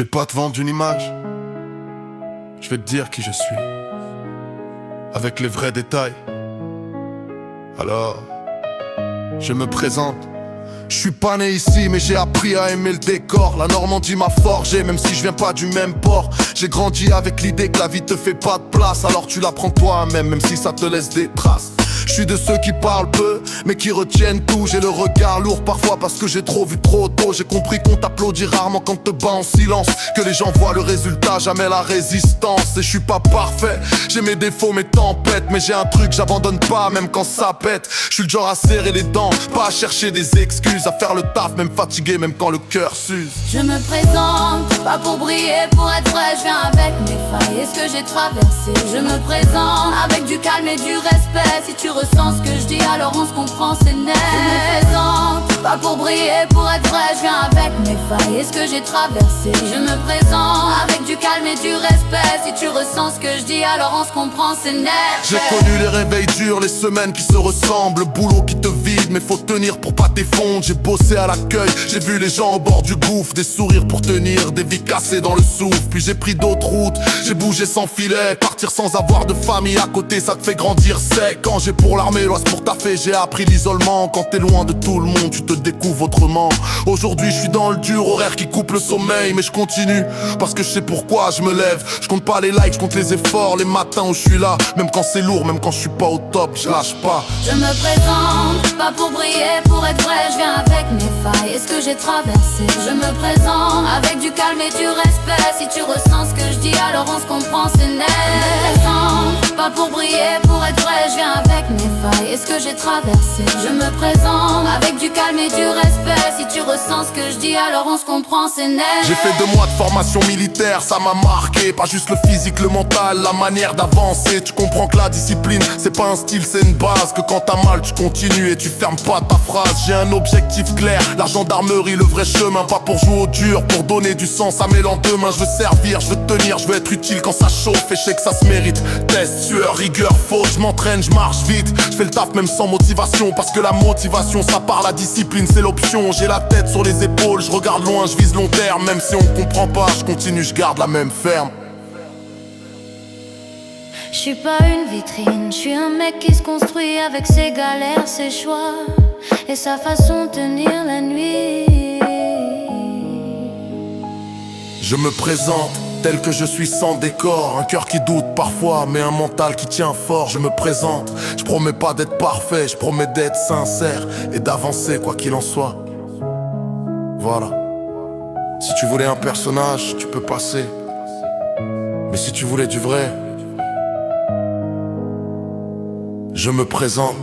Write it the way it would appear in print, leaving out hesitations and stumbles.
Je vais pas te vendre une image, je vais te dire qui je suis, avec les vrais détails. Alors, je me présente. Je suis pas né ici mais j'ai appris à aimer le décor. La Normandie m'a forgé même si je viens pas du même port. J'ai grandi avec l'idée que la vie te fait pas de place. Alors tu la prends toi-même même si ça te laisse des traces. Je suis de ceux qui parlent peu mais qui retiennent tout. J'ai le regard lourd parfois parce que j'ai trop vu trop tôt. J'ai compris qu'on t'applaudit rarement quand te bats en silence, que les gens voient le résultat, jamais la résistance. Et je suis pas parfait, j'ai mes défauts, mes tempêtes, mais j'ai un truc, j'abandonne pas même quand ça pète. Je suis le genre à serrer les dents, pas à chercher des excuses, à faire le taf même fatigué, même quand le cœur s'use. Je me présente, pas pour briller, pour être vrai, je viens avec mes failles et ce que j'ai traversé. Je me présente avec du calme et du respect. Si tu ressens ce que je dis, alors on se comprend, c'est net. Je me présente, pas pour briller, pour être vrai, je viens avec mes failles et ce que j'ai traversé. Je me présente avec du calme et du respect. Si tu ressens ce que je dis, alors on se comprend, c'est net. J'ai connu les réveils durs, les semaines qui se ressemblent, le boulot qui te vide, mais faut tenir pour pas t'effondrer. J'ai bossé à l'accueil, j'ai vu les gens au bord du gouffre, des sourires pour tenir, des vies cassées dans le souffle. Puis j'ai pris d'autres routes, j'ai bougé sans filet. Partir sans avoir de famille à côté, ça te fait grandir sec. Quand j'ai pour l'armée, l'ouest pour taffer, j'ai appris l'isolement. Quand t'es loin de tout le monde, tu te découvres autrement. Aujourd'hui je suis dans le dur, horaire qui coupe le sommeil, mais je continue, parce que je sais pourquoi je me lève. Je compte pas les likes, je compte les efforts, les matins où je suis là. Même quand c'est lourd, même quand je suis pas au top, je lâche pas. Je me présente, pas pour briller, pour être vrai, je viens avec mes failles et ce que j'ai traversé. Je me présente avec du calme et du respect. Si tu ressens ce que je dis, alors on se comprend, c'est net. Je me présente, pas pour briller, pour être vrai, je viens avec mes failles et ce que j'ai traversé. Je me présente avec du calme et du respect. Si tu ressens ce que je dis, alors on se comprend, c'est net. J'ai fait 2 mois de formation militaire, ça m'a marqué. Pas juste le physique, le mental, la manière d'avancer. Tu comprends que la discipline, c'est pas un style, c'est une base. Que quand t'as mal, tu continues et tu fermes pas ta phrase. J'ai un objectif clair, la gendarmerie, le vrai chemin. Pas pour jouer au dur, pour donner du sens à mes lendemains. Je veux servir, je veux tenir, je veux être utile quand ça chauffe. Et je sais que ça se mérite. Test, sueur, rigueur, faute, je m'entraîne, je marche vite. Je fais le taf même sans motivation, parce que la motivation ça part, la discipline c'est l'option. J'ai la tête sur les épaules, je regarde loin, je vise long terme. Même si on comprend pas, je continue, je garde la même ferme. Je suis pas une vitrine, je suis un mec qui se construit avec ses galères, ses choix et sa façon de tenir la nuit. Je me présente tel que je suis sans décor. Un cœur qui doute parfois, mais un mental qui tient fort. Je me présente, je promets pas d'être parfait, je promets d'être sincère et d'avancer quoi qu'il en soit. Voilà. Si tu voulais un personnage, tu peux passer. Mais si tu voulais du vrai, je me présente.